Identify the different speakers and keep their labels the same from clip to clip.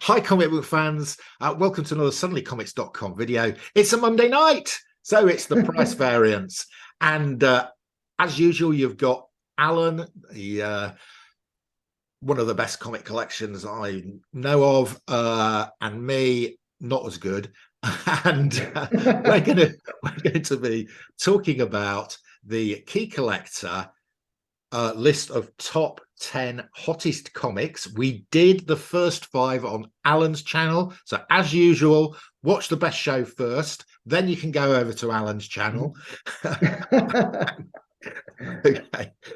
Speaker 1: Hi, comic book fans. Welcome to another suddenlycomics.com video. It's a Monday night, so it's the price variance. And as usual, you've got Allan, one of the best comic collections I know of, and me, not as good. And we're going to be talking about the Key Collector list of top 10 hottest comics. We did the first 5 on Allan's channel, so as usual, watch the best show first, then you can go over to Allan's channel. Okay,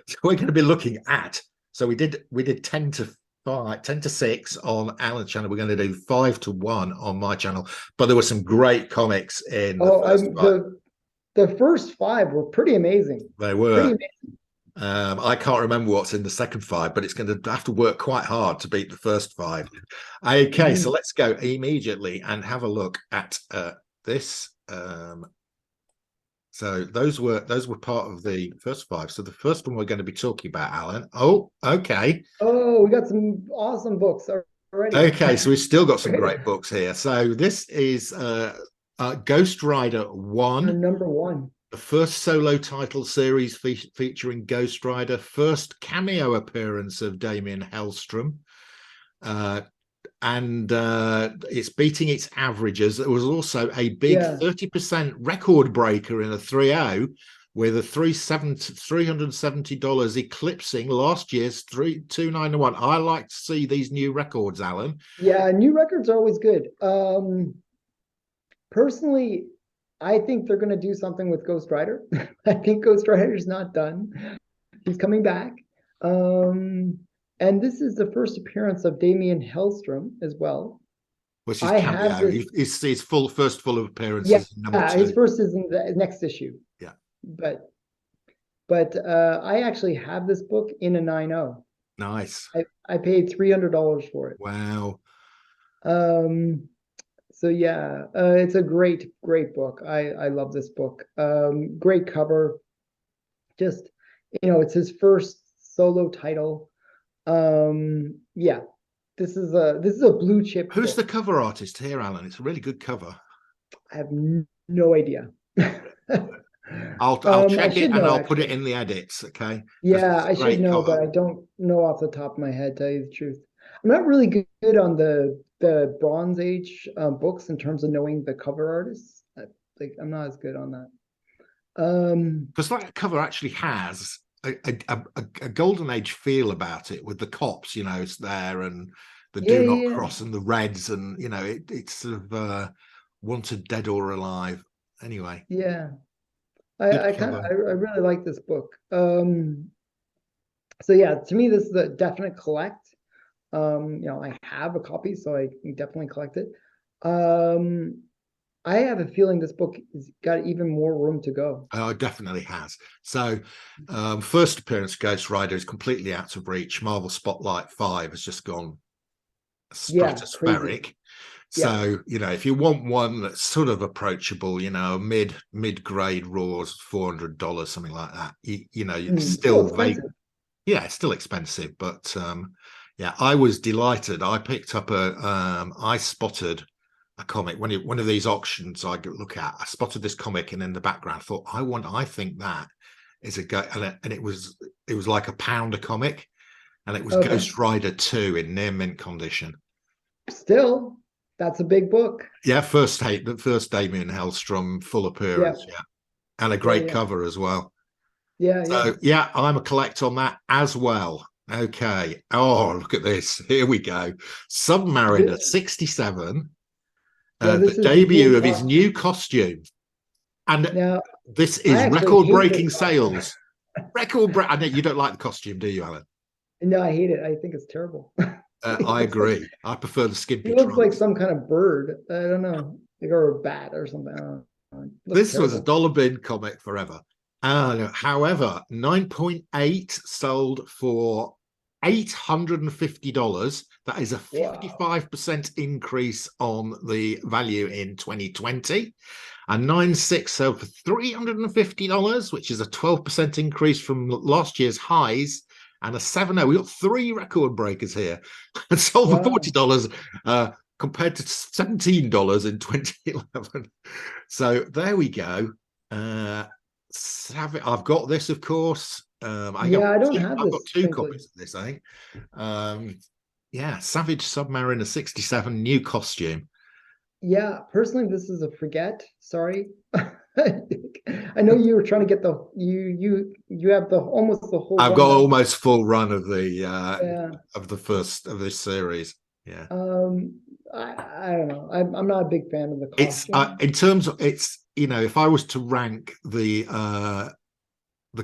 Speaker 1: so we're going to be looking at, so we did 10 to 6 on Allan's channel. We're going to do 5 to 1 on my channel, but there were some great comics in
Speaker 2: the first 5 were pretty amazing.
Speaker 1: They were pretty amazing. I can't remember what's in the second 5, but it's going to have to work quite hard to beat the first 5. Okay, so let's go immediately and have a look at this. So those were part of the first 5. So the first one we're going to be talking about, Allan. Oh, okay.
Speaker 2: Oh, we got some awesome books already.
Speaker 1: Okay, so we've still got some great books here. So this is Ghost Rider 1.
Speaker 2: Number 1.
Speaker 1: The first solo title series featuring Ghost Rider, first cameo appearance of Damien Hellstrom, and it's beating its averages. It was also a big 30% record breaker in a 3.0 with a $370 eclipsing last year's $291. I like to see these new records, Allan.
Speaker 2: Yeah, new records are always good. Personally, I think they're going to do something with Ghost Rider. I think Ghost Rider's not done. He's coming back. And this is the first appearance of Damien Hellstrom as well.
Speaker 1: Which is cameo. His full of appearances.
Speaker 2: Yeah, his first is in the next issue.
Speaker 1: Yeah.
Speaker 2: But I actually have this book in a 9.0.
Speaker 1: Nice.
Speaker 2: I paid $300 for it.
Speaker 1: Wow.
Speaker 2: So yeah, it's a great book. I love this book. Great cover. Just, it's his first solo title. Yeah, this is a blue chip.
Speaker 1: Who's
Speaker 2: book.
Speaker 1: the cover artist here, Allan? It's a really good cover.
Speaker 2: I have no idea.
Speaker 1: I'll check it and I'll put it in the edits. Okay.
Speaker 2: Yeah, I should know, but I don't know off the top of my head, tell you the truth. I'm not really good on the Bronze Age books in terms of knowing the cover artists. I'm not as good on that.
Speaker 1: Because that cover actually has a golden age feel about it, with the cops, it's there, and the do not cross, and the reds, and it's sort of wanted dead or alive. Anyway.
Speaker 2: Yeah. I really like this book. So yeah, to me this is a definite collect. I have a copy, so I can definitely collect it. I have a feeling this book has got even more room to go.
Speaker 1: Oh, it definitely has. So first appearance of Ghost Rider is completely out of reach. Marvel Spotlight 5 has just gone stratospheric. So, if you want one that's sort of approachable, mid-grade Raws, $400, something like that, it's still it's still expensive, but yeah, I was delighted. I picked up I spotted a comic one of these auctions I look at. I spotted this comic, and in the background I thought, I think that is a go, and it was like £1 a comic, and it was Ghost Rider 2 in near mint condition.
Speaker 2: Still, that's a big book.
Speaker 1: Yeah, the first Damien Hellstrom full appearance, and a great cover as well. So I'm a collect on that as well. Okay. Oh, look at this. Here we go. Submariner 67. The debut of his new costume. And now, this is record-breaking sales. I know you don't like the costume, do you, Allan?
Speaker 2: No, I hate it. I think it's terrible.
Speaker 1: I agree. I prefer the skimpy
Speaker 2: It looks like some kind of bird. I don't know. Or a bat or something.
Speaker 1: This was a dollar bin comic forever. However, 9.8 sold for $850. That is a 55% increase on the value in 2020. And 9.6 sold for $350, which is a 12% increase from last year's highs. And a 7.0. We got 3 record breakers here. And sold for $40. compared to $17 in 2011. So there we go. I've got this, of course.
Speaker 2: Yeah, I don't have
Speaker 1: I've got
Speaker 2: this
Speaker 1: two
Speaker 2: translated.
Speaker 1: copies of this, I think. Yeah, Savage Submariner 67, new costume.
Speaker 2: Yeah, personally, this is a forget. Sorry. I know you were trying to get you have the almost the whole
Speaker 1: I've got
Speaker 2: rundown.
Speaker 1: almost full run
Speaker 2: Yeah.
Speaker 1: of the first of this series. Yeah.
Speaker 2: Um, I don't know. I'm not a big fan of the
Speaker 1: It's
Speaker 2: costume.
Speaker 1: in terms of it's, if I was to rank the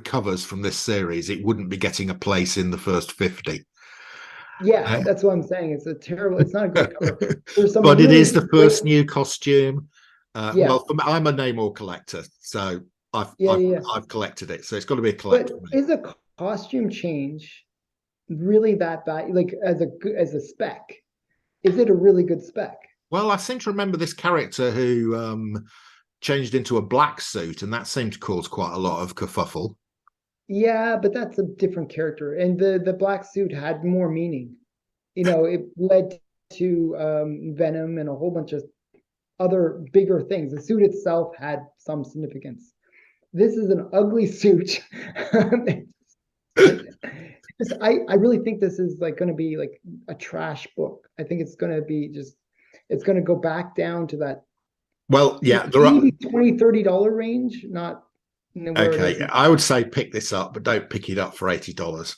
Speaker 1: covers from this series, it wouldn't be getting a place in the first 50.
Speaker 2: Yeah,
Speaker 1: Uh,
Speaker 2: that's what I'm saying. It's a terrible, it's not a great cover. There's some
Speaker 1: but it is
Speaker 2: really
Speaker 1: the
Speaker 2: great,
Speaker 1: first new costume.
Speaker 2: yeah,
Speaker 1: Well, I'm a Namor collector, so I've
Speaker 2: yeah,
Speaker 1: I've
Speaker 2: yeah. Yeah.
Speaker 1: I've collected it, so it's got to be a
Speaker 2: But
Speaker 1: collect for me.
Speaker 2: is a costume change really that bad? Like as a spec, is it a really good spec?
Speaker 1: Well, I seem to remember this character who changed into a black suit, and that seemed to cause quite a lot of kerfuffle.
Speaker 2: Yeah, but that's a different character. And the black suit had more meaning. You know, it led to Venom and a whole bunch of other bigger things. The suit itself had some significance. This is an ugly suit. I really think this is like going to be like a trash book. I think it's going to be just it's going to go back down to that
Speaker 1: Well, yeah, there are.
Speaker 2: maybe $20-$30 range, not where it is
Speaker 1: Okay,
Speaker 2: now.
Speaker 1: I would say pick this up, but don't pick it up for $80.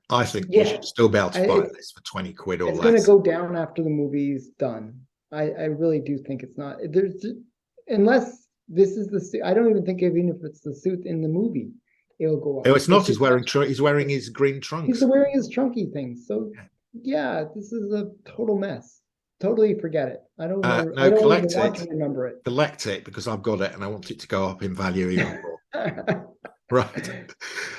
Speaker 1: I think you
Speaker 2: Yeah,
Speaker 1: should still be able to find
Speaker 2: it's
Speaker 1: this for 20 quid or
Speaker 2: it's going to
Speaker 1: less.
Speaker 2: go down after the movie's done. I really do think it's not there's unless this is the suit. I don't even think even if it's the suit in the movie, it'll go
Speaker 1: Oh,
Speaker 2: up.
Speaker 1: it's
Speaker 2: It's
Speaker 1: not.
Speaker 2: just
Speaker 1: He's wearing his green
Speaker 2: he's
Speaker 1: trunks.
Speaker 2: wearing his chunky things. So yeah, this is a total mess. Totally forget it. I
Speaker 1: No,
Speaker 2: don't even want to remember it.
Speaker 1: collect it because I've got it and I want it to go up in value even more. Right.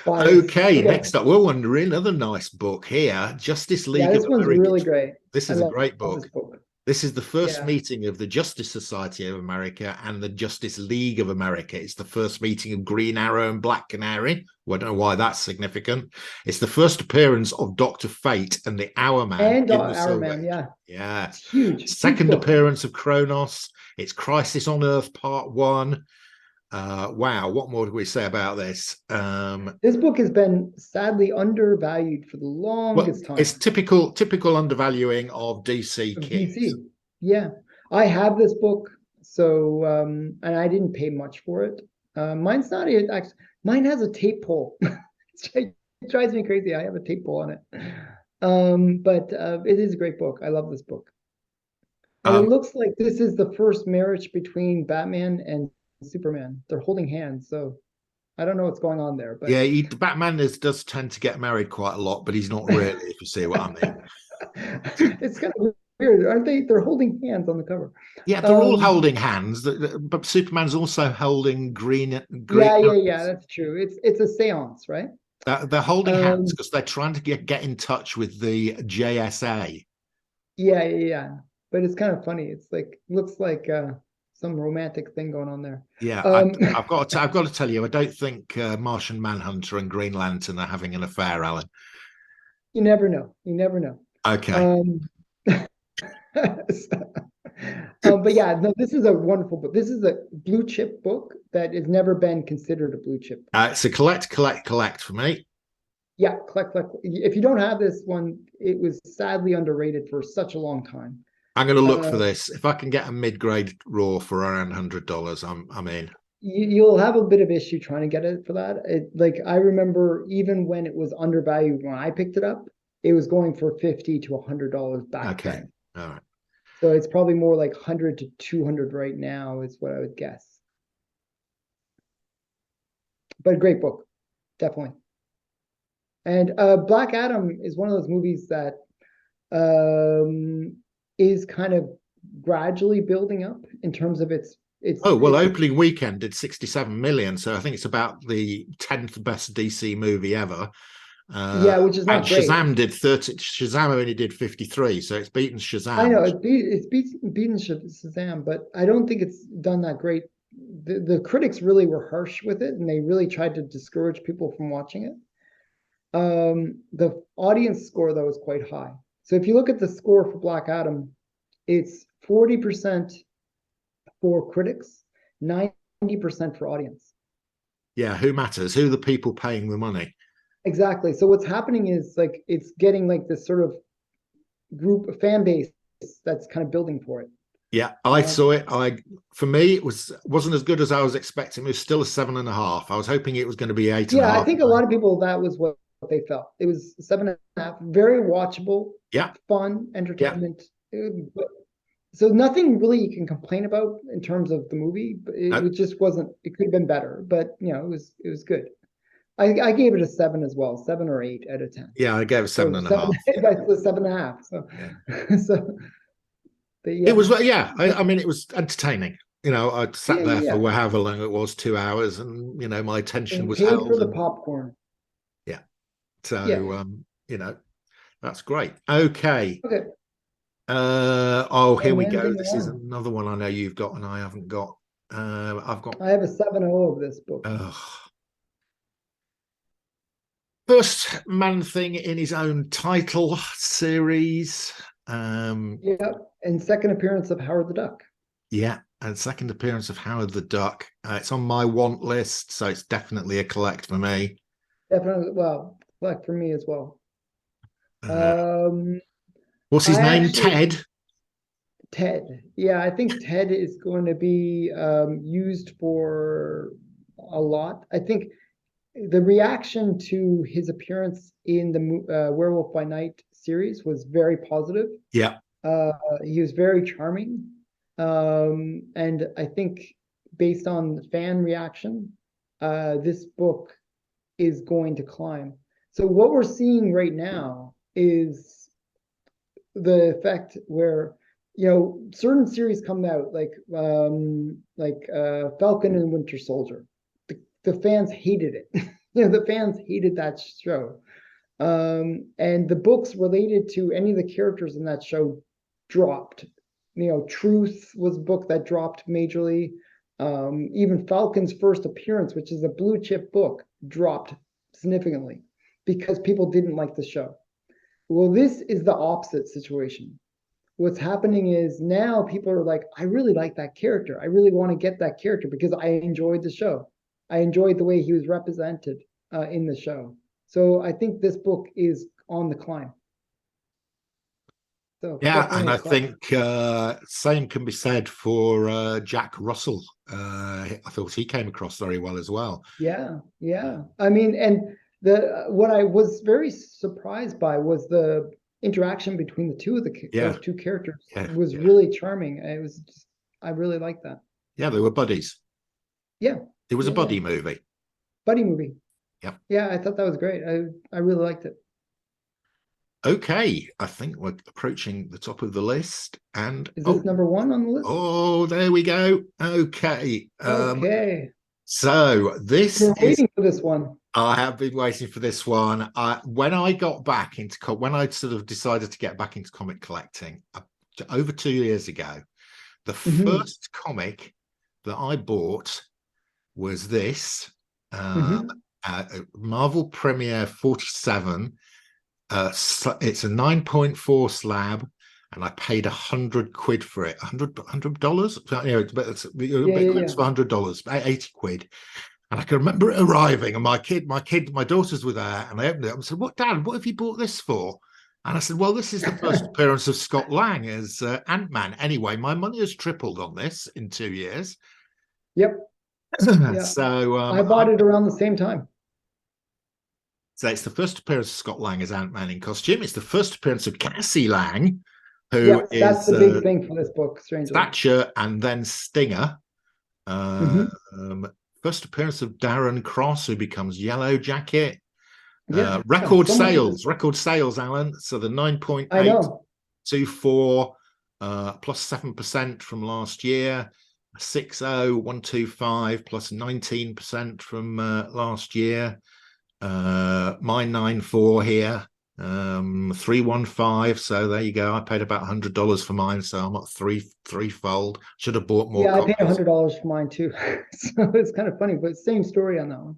Speaker 2: Bias.
Speaker 1: Okay,
Speaker 2: Okay.
Speaker 1: next up, we're wondering another nice book here, Justice
Speaker 2: Yeah,
Speaker 1: League of
Speaker 2: this one's
Speaker 1: America.
Speaker 2: really great.
Speaker 1: This
Speaker 2: I
Speaker 1: is a
Speaker 2: love,
Speaker 1: great
Speaker 2: love this
Speaker 1: book.
Speaker 2: book.
Speaker 1: This is the first
Speaker 2: Yeah.
Speaker 1: meeting of the Justice Society of America and the Justice League of America. It's the first meeting of Green Arrow and Black Canary. Well, I don't know why that's significant. It's the first appearance of Dr. Fate and the Hour Man
Speaker 2: And
Speaker 1: in the
Speaker 2: Our
Speaker 1: Silver
Speaker 2: Man,
Speaker 1: Age.
Speaker 2: yeah.
Speaker 1: Yeah.
Speaker 2: It's huge, huge
Speaker 1: Second
Speaker 2: book.
Speaker 1: appearance of Kronos. It's Crisis on Earth Part 1. Wow, what more do we say about this?
Speaker 2: This book has been sadly undervalued for the
Speaker 1: Well,
Speaker 2: longest
Speaker 1: it's
Speaker 2: time
Speaker 1: typical undervaluing of DC
Speaker 2: of
Speaker 1: Kings.
Speaker 2: DC. Yeah. I have this book, so and I didn't pay much for it. Mine's not it actually mine has a tape pull. It drives me crazy. I have a tape pull on it. But it is a great book. I love this book. And it
Speaker 1: Um,
Speaker 2: looks like this is the first marriage between Batman and Superman. They're holding hands, so I don't know what's going on there, but
Speaker 1: yeah, Batman does tend to get married quite a lot, but he's not really, if you see what I mean.
Speaker 2: it's kind of weird, aren't they? They're holding hands on the cover.
Speaker 1: Yeah, they're all
Speaker 2: Um,
Speaker 1: holding hands, but Superman's also holding green.
Speaker 2: yeah, yeah, yeah, that's true. It's a séance, right?
Speaker 1: They're holding hands
Speaker 2: Um,
Speaker 1: because they're trying to get in touch with the JSA.
Speaker 2: yeah, yeah, yeah. But it's kind of funny. It's like looks like some romantic thing going on there.
Speaker 1: Yeah,
Speaker 2: Um,
Speaker 1: I've got to tell you, I don't think Martian Manhunter and Green Lantern are having an affair, Alan.
Speaker 2: you never know. You never know.
Speaker 1: Okay,
Speaker 2: Um, but yeah, no, this is a wonderful book. This is a blue chip book that has never been considered a blue chip.
Speaker 1: it's a collect for me.
Speaker 2: Yeah, collect, collect. If you don't have this one, it was sadly underrated for such a long time.
Speaker 1: I'm going to look
Speaker 2: Uh,
Speaker 1: for this. If I can get a mid-grade raw for around $100, I'm in.
Speaker 2: you'll have a bit of issue trying to get it for that. Like I remember, even when it was undervalued when I picked it up, it was going for $50 to $100 back
Speaker 1: Okay,
Speaker 2: then.
Speaker 1: all right.
Speaker 2: So it's probably more like 100 to 200 right now, is what I would guess. But a great book, definitely. And Black Adam is one of those movies that is kind of gradually building up in terms of
Speaker 1: Oh, well,
Speaker 2: its
Speaker 1: opening weekend did 67 million, so I think it's about the 10th best DC movie ever.
Speaker 2: yeah, which is
Speaker 1: And
Speaker 2: not great.
Speaker 1: Shazam did 30. Shazam only did 53, so it's beaten
Speaker 2: I
Speaker 1: Shazam.
Speaker 2: know it's beaten Shazam, but I don't think it's done that great. The critics really were harsh with it, and they really tried to discourage people from watching it. The audience score though is quite high. So if you look at the score for Black Adam, It's 40% for critics, 90% for audience.
Speaker 1: Yeah, who matters? Who are the people paying the money?
Speaker 2: Exactly. So what's happening is like it's getting like this sort of group fan base that's kind of building for it.
Speaker 1: Yeah, I saw it. For me, it wasn't as good as I was expecting. It was still a 7.5. I was hoping it was going to be eight and a
Speaker 2: Yeah, I
Speaker 1: half.
Speaker 2: think a lot of people, that was what they felt. It was 7.5, very watchable,
Speaker 1: Yeah,
Speaker 2: fun,
Speaker 1: yeah.
Speaker 2: entertainment. But so nothing really you can complain about in terms of the movie, but
Speaker 1: No,
Speaker 2: it just wasn't, it could have been better, but it was good. I gave it a 7 as well, 7 or 8 out of 10.
Speaker 1: yeah, I gave it seven
Speaker 2: So
Speaker 1: and a
Speaker 2: seven,
Speaker 1: half.
Speaker 2: that's the 7.5. So,
Speaker 1: Yeah,
Speaker 2: so, but
Speaker 1: it
Speaker 2: yeah,
Speaker 1: was. Yeah, I mean, it was entertaining. I sat
Speaker 2: yeah,
Speaker 1: there
Speaker 2: yeah.
Speaker 1: for however long it was, 2 hours, and my attention
Speaker 2: And
Speaker 1: was
Speaker 2: paid for
Speaker 1: held.
Speaker 2: the
Speaker 1: And
Speaker 2: popcorn.
Speaker 1: yeah,
Speaker 2: Yeah.
Speaker 1: so that's great. Okay.
Speaker 2: Okay.
Speaker 1: Oh, here
Speaker 2: And
Speaker 1: we go.
Speaker 2: ending
Speaker 1: This is
Speaker 2: one.
Speaker 1: another one I know you've got and I haven't got. I've got
Speaker 2: I have a 7.0 of this book.
Speaker 1: First man thing in his own title series.
Speaker 2: Yeah. And second appearance of Howard the Duck.
Speaker 1: Yeah, and second appearance of Howard the Duck. It's on my want list, so it's definitely a collect for me.
Speaker 2: Definitely, well, like for me as well.
Speaker 1: Uh,
Speaker 2: Um,
Speaker 1: what's his
Speaker 2: I
Speaker 1: name?
Speaker 2: actually,
Speaker 1: Ted.
Speaker 2: Ted. Yeah, I think Ted is going to be used for a lot. I think the reaction to his appearance in the Werewolf by Night series was very positive.
Speaker 1: Yeah,
Speaker 2: Uh, he was very charming. And I think based on fan reaction, this book is going to climb. So what we're seeing right now is the effect where certain series come out like Falcon and Winter Soldier. The fans hated it. The fans hated that show. And the books related to any of the characters in that show dropped. Truth was a book that dropped majorly. Even Falcon's first appearance, which is a blue chip book, dropped significantly because people didn't like the show. Well, this is the opposite situation. What's happening is now people are like, I really like that character. I really want to get that character because I enjoyed the show. I enjoyed the way he was represented in the show. So I think this book is on the climb. So
Speaker 1: yeah,
Speaker 2: definitely
Speaker 1: and
Speaker 2: a
Speaker 1: I
Speaker 2: collect.
Speaker 1: think same can be said for Jack Russell. I thought he came across very well as well.
Speaker 2: Yeah, yeah. I mean, and the what I was very surprised by was the interaction between the two of
Speaker 1: Yeah,
Speaker 2: those two characters
Speaker 1: yeah,
Speaker 2: was
Speaker 1: yeah,
Speaker 2: really charming. It was just, I really liked that.
Speaker 1: yeah. They were buddies.
Speaker 2: Yeah,
Speaker 1: It was a
Speaker 2: yeah, yeah.
Speaker 1: buddy movie.
Speaker 2: Buddy movie.
Speaker 1: Yep.
Speaker 2: Yeah, I thought that was great. I really liked it.
Speaker 1: Okay, I think we're approaching the top of the list, and
Speaker 2: Is this number one on the list?
Speaker 1: there we go. Okay,
Speaker 2: Okay.
Speaker 1: so this
Speaker 2: We're
Speaker 1: is.
Speaker 2: waiting for this one.
Speaker 1: I have been waiting for this one. When I got back into when I sort of decided to get back into comic collecting over 2 years ago, the
Speaker 2: Hmm.
Speaker 1: first comic that I bought was this
Speaker 2: Hmm.
Speaker 1: Marvel Premiere 47. It's a 9.4 slab, and I paid £100 for it. $100. It's a
Speaker 2: Yeah,
Speaker 1: bit
Speaker 2: yeah,
Speaker 1: close
Speaker 2: yeah.
Speaker 1: for $100, about 80 quid. And I can remember it arriving, and my daughters were there, and I opened it up and said, "What, Dad? What have you bought this for?" And I said, "Well, this is the first appearance of Scott Lang as Ant-Man. Anyway, my money has tripled on this in 2 years."
Speaker 2: Yep. Yeah.
Speaker 1: So
Speaker 2: I bought it around the same time.
Speaker 1: so it's the first appearance of Scott Lang as Ant-Man in costume. It's the first appearance of Cassie Lang, who
Speaker 2: Yeah, that's
Speaker 1: is
Speaker 2: the big thing for this book, strangely.
Speaker 1: Thatcher and then Stinger.
Speaker 2: Hmm.
Speaker 1: Um, First appearance of Darren Cross, who becomes Yellow Jacket.
Speaker 2: Yeah,
Speaker 1: Record
Speaker 2: so much of this
Speaker 1: sales,
Speaker 2: book.
Speaker 1: record sales, Alan. So the
Speaker 2: I know.
Speaker 1: 9.824 plus 7% from last year, 60125 plus 19% from last year. My 94 here, 315. So there you go. I paid about $100 for mine, so I'm at threefold. Should have bought more
Speaker 2: Yeah, I paid
Speaker 1: copies.
Speaker 2: $100 for mine too. So it's kind of funny, but same story on that one.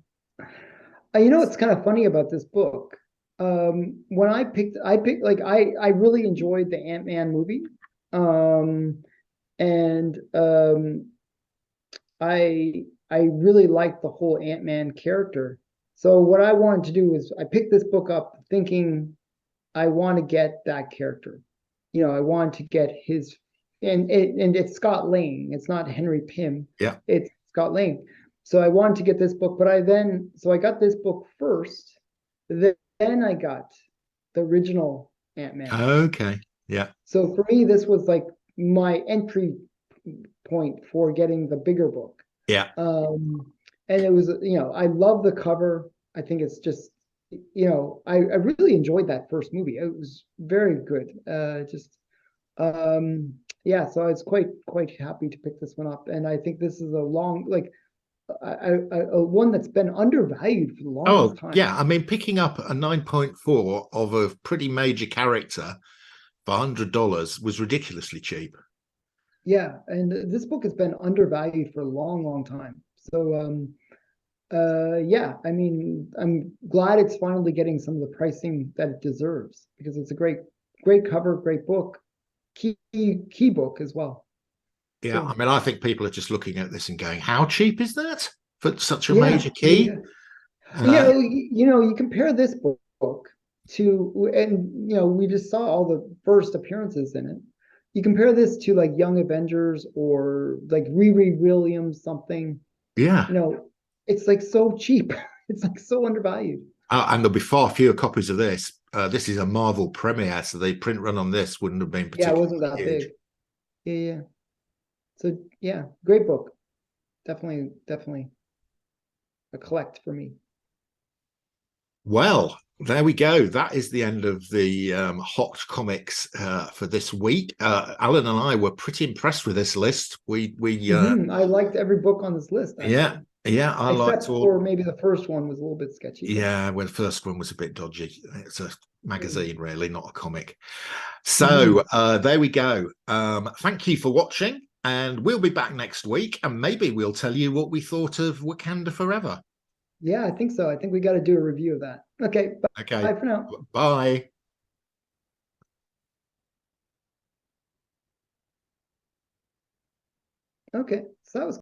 Speaker 2: What's kind of funny about this book? When I picked like I really enjoyed the Ant-Man movie. And I really liked the whole Ant-Man character. So what I wanted to do is I picked this book up thinking I want to get that character. I want to get his, and it's Scott Lang. It's not Henry Pym.
Speaker 1: Yeah.
Speaker 2: It's Scott Lang. So I wanted to get this book, but I got this book first. Then I got the original Ant-Man.
Speaker 1: Okay. Yeah.
Speaker 2: So for me, this was like my entry point for getting the bigger book.
Speaker 1: Yeah.
Speaker 2: And it was, I love the cover. I think it's just, I really enjoyed that first movie. It was very good. Yeah, so I was quite happy to pick this one up. And I think this is a long, like, a one that's been undervalued for the longest
Speaker 1: Oh,
Speaker 2: time.
Speaker 1: yeah. I mean, picking up a 9.4 of a pretty major character for $100 was ridiculously cheap.
Speaker 2: Yeah, and this book has been undervalued for a long time. So yeah, I mean, I'm glad it's finally getting some of the pricing that it deserves because it's a great cover, great book, key book as well.
Speaker 1: Yeah.
Speaker 2: So
Speaker 1: I mean, I think people are just looking at this and going, how cheap is that for such a
Speaker 2: yeah,
Speaker 1: major key?
Speaker 2: yeah. You compare this book to, and we just saw all the first appearances in it. You compare this to like Young Avengers or like Riri Williams something.
Speaker 1: Yeah.
Speaker 2: It's like so cheap. It's like so undervalued.
Speaker 1: And there'll be far fewer copies of this. This is a Marvel premiere, so the print run on this wouldn't have been
Speaker 2: Yeah, it
Speaker 1: particularly
Speaker 2: wasn't that
Speaker 1: huge.
Speaker 2: big. Yeah. So yeah, great book. Definitely a collect for me.
Speaker 1: Well, there we go. That is the end of the hot comics for this week. Alan and I were pretty impressed with this list.
Speaker 2: I liked every book on this list
Speaker 1: Yeah,
Speaker 2: actually,
Speaker 1: yeah, I liked
Speaker 2: except
Speaker 1: all.
Speaker 2: for maybe the first one was a little bit sketchy.
Speaker 1: Yeah, well, the first one was a bit dodgy. It's a magazine, really, not a comic.
Speaker 2: Mhm.
Speaker 1: So there we go. Thank you for watching, and we'll be back next week, and maybe we'll tell you what we thought of Wakanda Forever.
Speaker 2: Yeah, I think so. I think we got to do a review of that. Okay,
Speaker 1: Okay,
Speaker 2: bye for now.
Speaker 1: bye.
Speaker 2: Okay, so that was